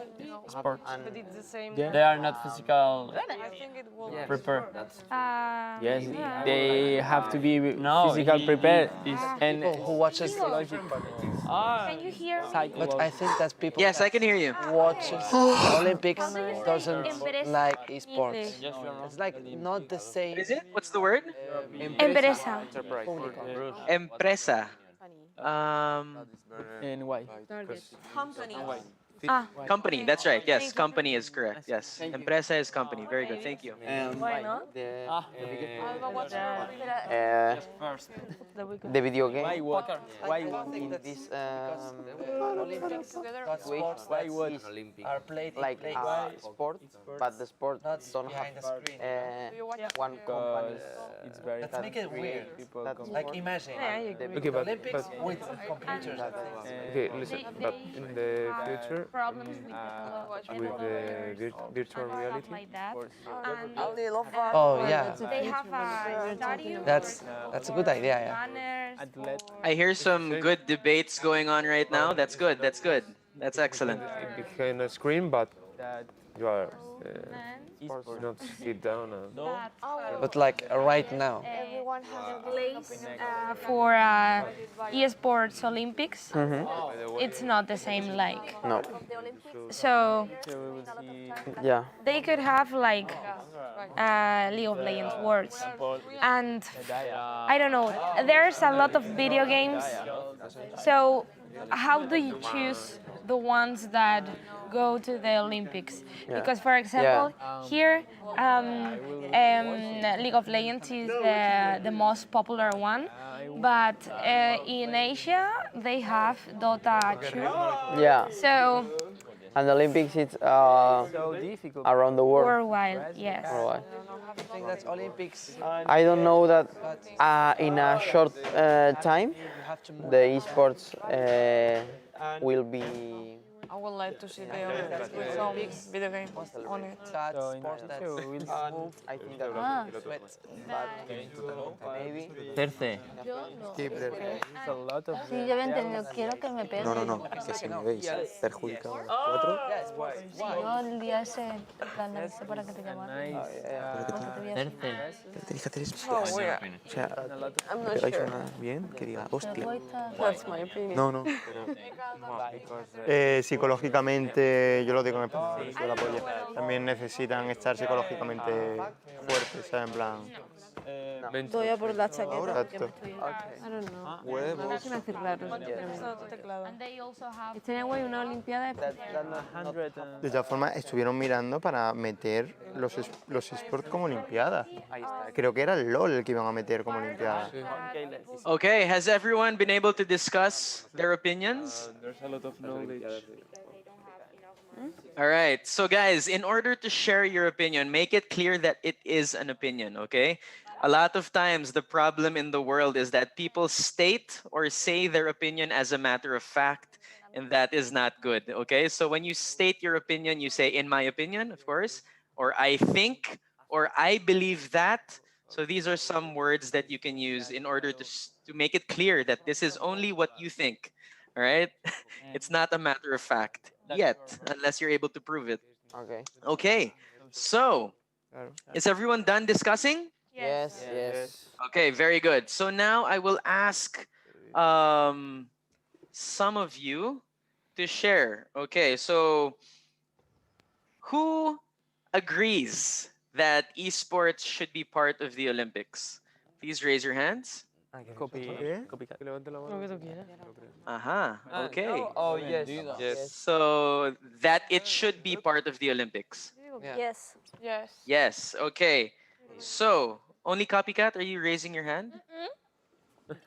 sports. but it's the same. They are not physical I think it will prepared. yes, they have to be physical prepared. And who watches psychology? can you hear me? But I think that people Yes, I can hear you. watches Olympics doesn't like esports. It's like not the same. What is it? What's the word? Empresa. Empresa. And why? Company. Company, that's right. Yes, company is correct. Yes, empresa is company. Very good. Thank you. Why not? The video game. Why what? In this Olympics, sports Why what? are played like sport, but the sport don't have one company. It's very Let's make it weird. Like imagine Okay, the but Olympics with computers. okay, listen. But in the future, Problems with the virtual reality, like that. Oh yeah, They have a stadium. that's a good idea. Yeah. Banners. I hear some good debates going on right now. That's good. That's good. That's excellent. behind a screen, but you are not sit down. But like right now. Everyone has a place for esports Olympics. It's not the same like. No. So Yeah. they could have like League of Legends words, and I don't know. There's a lot of video games. So how do you choose the ones that go to the Olympics? Because, for example, here League of Legends is the most popular one, but in Asia they have Dota 2. Yeah. So And the Olympics, it's So difficult. around the world. Worldwide, yes. Worldwide. I think that's Olympics. I don't know that in a short time the esports will be. I would like to see the Olympics with some video games on it. That So in sports the that future we'll move. I think that maybe. Terce. Yo no. It's a lot of. Sí, yo había entendido. Quiero que me peguen. No, que si me veis perjudicado a los cuatro. Yo el día ese, en plan, no sé para qué te llamaron. Terce. Lo que tenéis que hacer es Oh, yeah. o sea, I'm not pegáis sure. una bien que diga, hostia. That's my opinion. No. Psicológicamente, yo lo digo en español, soy la polla. También necesitan estar psicológicamente fuertes, ¿sabes? En plan. Voy a por la chaqueta. Exacto. I don't know. Huevos. Me hace raro, sinceramente. Estaría guay una olimpiada de... De todas formas, estuvieron mirando para meter los esports como olimpiadas. Creo que era el LOL el que iban a meter como olimpiada. Okay, has everyone been able to discuss their opinions? There's a lot of knowledge. All right, so guys, in order to share your opinion, make it clear that it is an opinion, okay? A lot of times, the problem in the world is that people state or say their opinion as a matter of fact, and that is not good, okay? So when you state your opinion, you say, in my opinion, of course, or I think, or I believe that. So these are some words that you can use in order to make it clear that this is only what you think, all right? It's not a matter of fact yet, unless you're able to prove it. Okay. Okay, so is everyone done discussing? Yes. Okay, very good. So now I will ask some of you to share. Okay, so who agrees that esports should be part of the Olympics? Please raise your hands. Okay. Oh, yes. So that it should be part of the Olympics. Yes. Yes, okay. So, only copycat, are you raising your hand?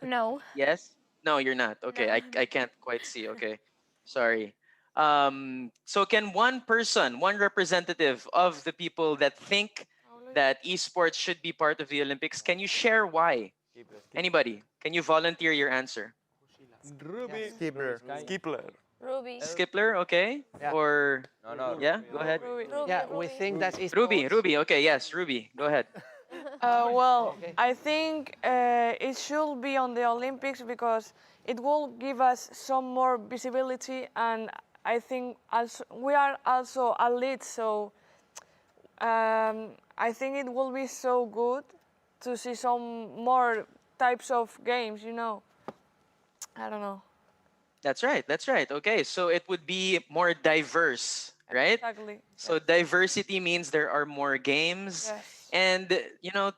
No. Yes? No, you're not. Okay, I can't quite see. Okay, sorry. So can one person, one representative of the people that think that esports should be part of the Olympics, can you share why? Anybody? Can you volunteer your answer? Skipler. Ruby. Skipler, okay? Yeah. Or, No. yeah, go ahead. Yeah, we think that is Ruby, okay, yes, Ruby, go ahead. Well, I think it should be on the Olympics because it will give us some more visibility, and I think also, we are also athletes, so I think it will be so good to see some more types of games, you know. I don't know. That's right. Okay, so it would be more diverse, right? Exactly. So diversity means there are more games, Yes. and you know,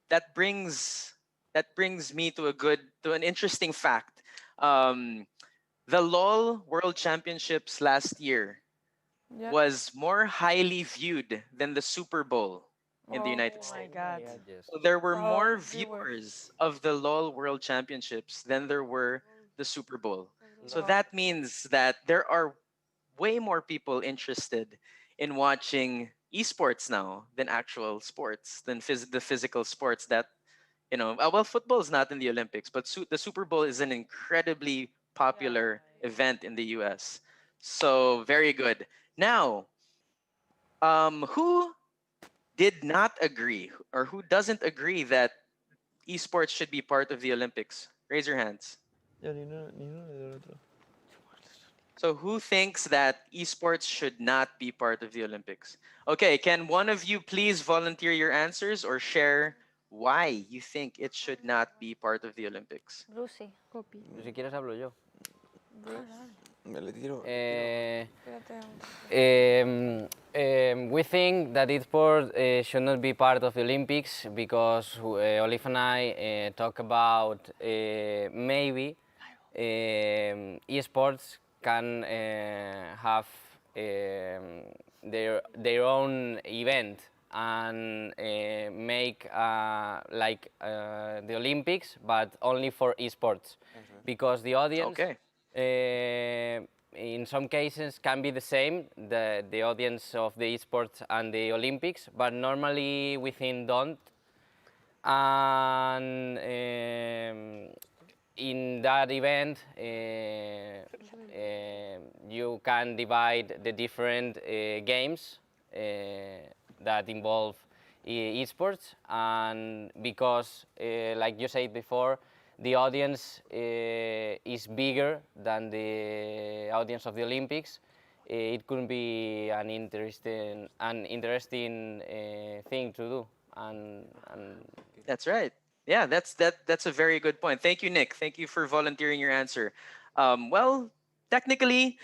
that brings me to an interesting fact. The LOL World Championships last year Yeah. was more highly viewed than the Super Bowl in the United Oh my States. God. So there were Oh, more viewers. viewers of the LOL World Championships than there were the Super Bowl. So that means that there are way more people interested in watching esports now than actual sports, than the physical sports that, you know, well, football is not in the Olympics, but the Super Bowl is an incredibly popular event in the US. So very good. Now, who did not agree or who doesn't agree that esports should be part of the Olympics? Raise your hands. So who thinks that esports should not be part of the Olympics? Okay, can one of you please volunteer your answers or share why you think it should not be part of the Olympics? Lucy. Si quieres hablo yo. Me le tiro. We think that esports should not be part of the Olympics because Olive and I talk about maybe esports can have their own event and make like the Olympics, but only for esports, because the audience in some cases can be the same, the audience of the esports and the Olympics, but normally within don't. And in that event, you can divide the different games that involve esports, and because, like you said before, the audience is bigger than the audience of the Olympics, it could be an interesting thing to do. And That's right. Yeah, that's a very good point. Thank you, Nick. Thank you for volunteering your answer. Well, technically,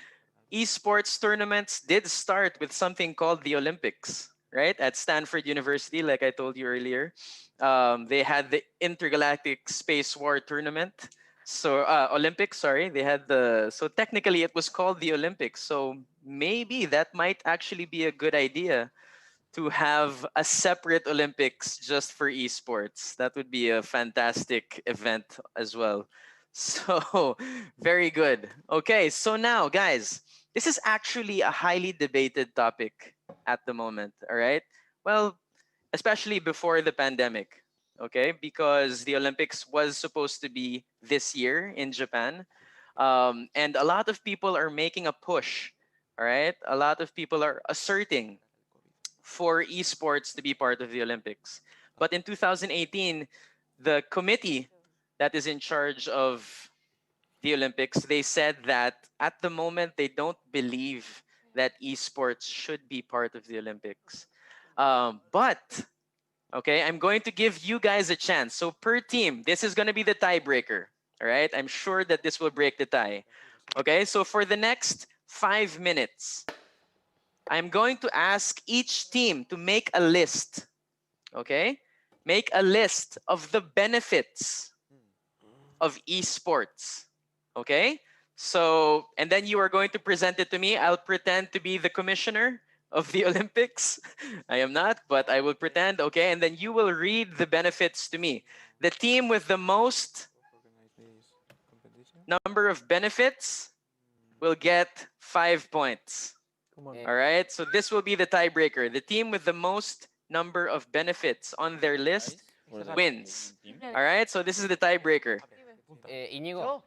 esports tournaments did start with something called the Olympics, right? At Stanford University, like I told you earlier. They had the Intergalactic Space War Tournament. So, Olympics, sorry. So technically it was called the Olympics. So maybe that might actually be a good idea to have a separate Olympics just for esports. That would be a fantastic event as well. So, very good. Okay, so now, guys, this is actually a highly debated topic at the moment, all right? Well, especially before the pandemic, okay? Because the Olympics was supposed to be this year in Japan. And a lot of people are making a push, all right? A lot of people are asserting for esports to be part of the Olympics. But in 2018, the committee that is in charge of the Olympics, they said that at the moment they don't believe that esports should be part of the Olympics. But okay, I'm going to give you guys a chance. So per team, this is going to be the tiebreaker. All right, I'm sure that this will break the tie. Okay, so for the next 5 minutes, I'm going to ask each team to make a list. Okay? Make a list of the benefits of esports. Okay? So, and then you are going to present it to me. I'll pretend to be the commissioner of the Olympics. I am not, but I will pretend. Okay? And then you will read the benefits to me. The team with the most number of benefits will get 5 points. All right, so this will be the tiebreaker. The team with the most number of benefits on their list wins. All right, so this is the tiebreaker. Íñigo,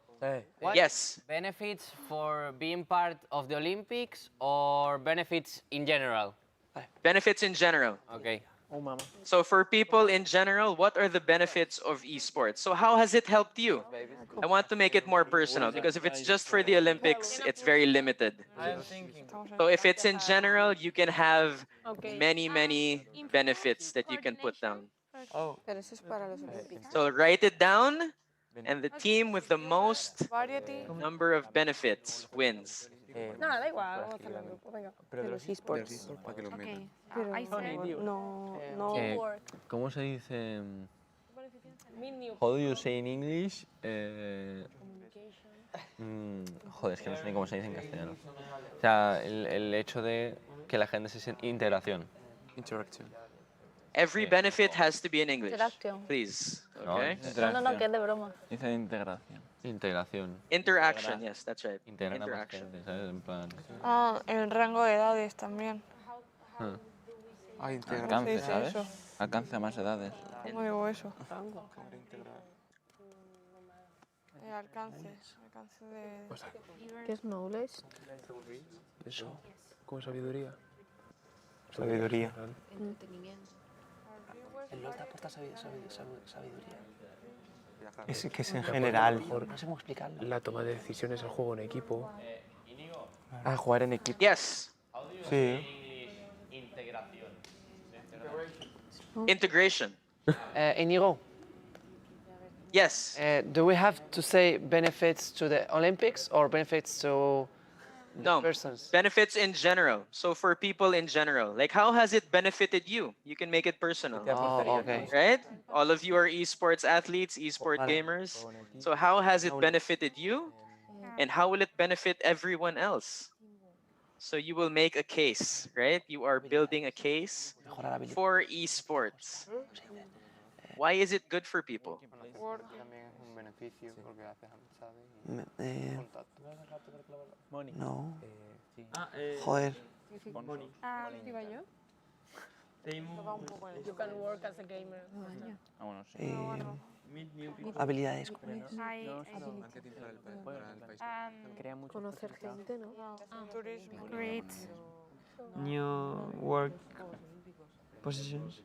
what Yes. benefits for being part of the Olympics or benefits in general? Benefits in general. Okay. So for people in general, what are the benefits of esports? So how has it helped you? I want to make it more personal because if it's just for the Olympics, it's very limited. So if it's in general, you can have many benefits that you can put down. So write it down, and the team with the most number of benefits wins. No, da igual, vamos a hacerlo en grupo, venga. De los esports. Okay. ¿Cómo se dice? How do you say in English? Joder, es que no sé ni cómo se dice en castellano. O sea, el hecho de que la gente se sienta integración. Interaction. Every benefit has to be in English. Interaction. Please. Okay. No, que es de broma. Dice integración. Integración. Interaction, yes, that's right. Integrar a más Interaction. gente, ¿sabes? En plan... Ah, el rango de edades también. Alcance, ¿sabes? Eso. Alcance a más edades. ¿Cómo digo eso? Alcance de... ¿Qué es knowledge? Eso, como sabiduría. Sabiduría. El LOL te aporta sabiduría. Es que es en general. No sé cómo explicarlo. La toma de decisiones, el juego en equipo. Ah, jugar en equipo. Yes. Sí. Integration. Íñigo. Yes. Do we have to say benefits to the Olympics or benefits to No, persons? benefits in general. So for people in general, like how has it benefited you? You can make it personal. Oh, okay. Right? All of you are esports athletes, esport gamers. So how has it benefited you? And how will it benefit everyone else? So you will make a case, right? You are building a case for esports. Why is it good for people? No. Joder. You can work as a gamer. Habilidades. Conocer gente, ¿no? Great. New work positions.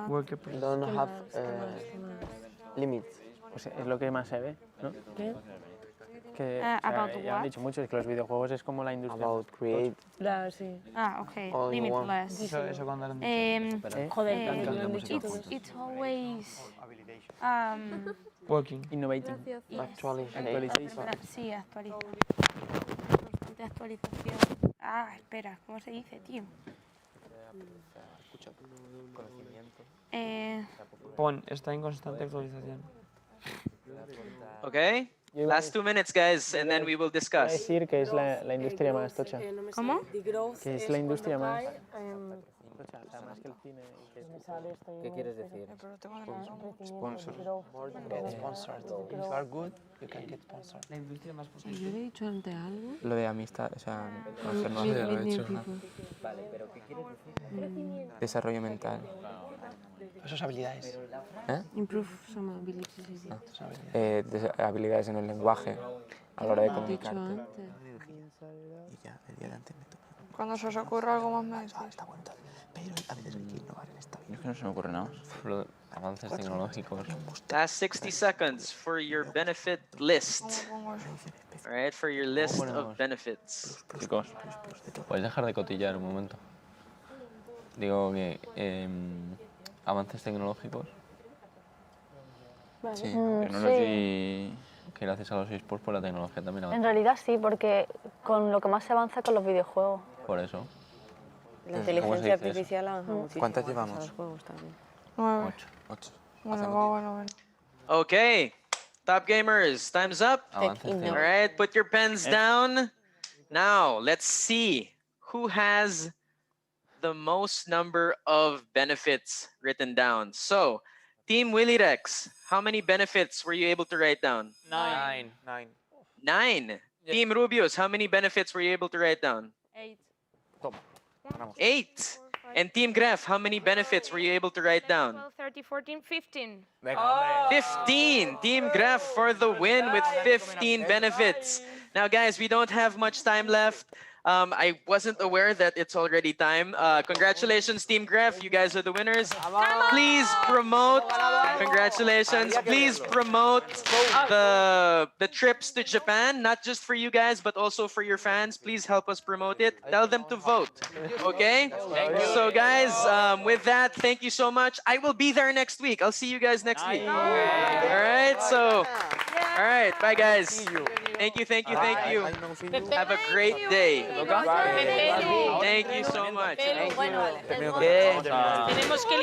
Worker positions. Don't have limits. Pues es lo que más se ve, ¿no? ¿Qué? Que About ya han dicho mucho, es que los videojuegos es como la industria. About create. Sí. Okay. All in one. Limitless. Eso cuando lo han dicho. It's always Working. Innovating. Actualization. sí, actualización. Constante actualización. Espera, ¿cómo se dice, tío? Pon, está en constante actualización. Okay. Last 2 minutes, guys, and then we will discuss. Decir que es la industria más tocha. ¿Cómo? Que es la industria más tocha, más que el cine. ¿Qué quieres decir? Sponsors. Sponsored. If you are good, you can get sponsored. La industria más Yo le he dicho antes algo. Lo de amistad, o sea, conocernos. Vale, pero ¿qué quieres decir? Desarrollo mental. Esas habilidades. Improve some abilities. Habilidades en el lenguaje a la hora de Lo he dicho comunicarte. antes. Y ya, el día de antes me toca. Cuando se os ocurra algo más me decís. Está bueno. Pero a veces hay que innovar en esta vida. Es que no se me ocurre nada. Avances tecnológicos. Last 60 seconds for your benefit list. All right, for your list of benefits. Chicos, ¿podéis dejar de cotillar un momento? Digo que avances tecnológicos. Sí, technology. Que gracias a los esports pues la tecnología también En avanza. realidad sí, porque con lo que más se avanza con los videojuegos. Por eso. La ¿Cómo se inteligencia dice eso? artificial avanza muchísimo. ¿Cuántas llevamos? Los juegos también. 9. 8. Bueno. Okay, top gamers, time's up. Avances All tecnológicos. right, put your pens down. Now, let's see who has the most number of benefits written down. So, Team Willy Rex, how many benefits were you able to write down? 9. 9. Team Rubius, how many benefits were you able to write down? 8. 8. And Team Graf, how many benefits were you able to write down? 12, 13, 14, 15. 15. Team Graf for the win with 15 benefits. Now, guys, we don't have much time left. I wasn't aware that it's already time. Congratulations, Team Graf. You guys are the winners. Please promote. Congratulations. Please promote the trips to Japan, not just for you guys, but also for your fans. Please help us promote it. Tell them to vote. Okay? So, guys, with that, thank you so much. I will be there next week. I'll see you guys next week. All right? So, all right. Bye, guys. Thank you, thank you, thank you. Have a great day. Thank you so much. Bueno, Tenemos que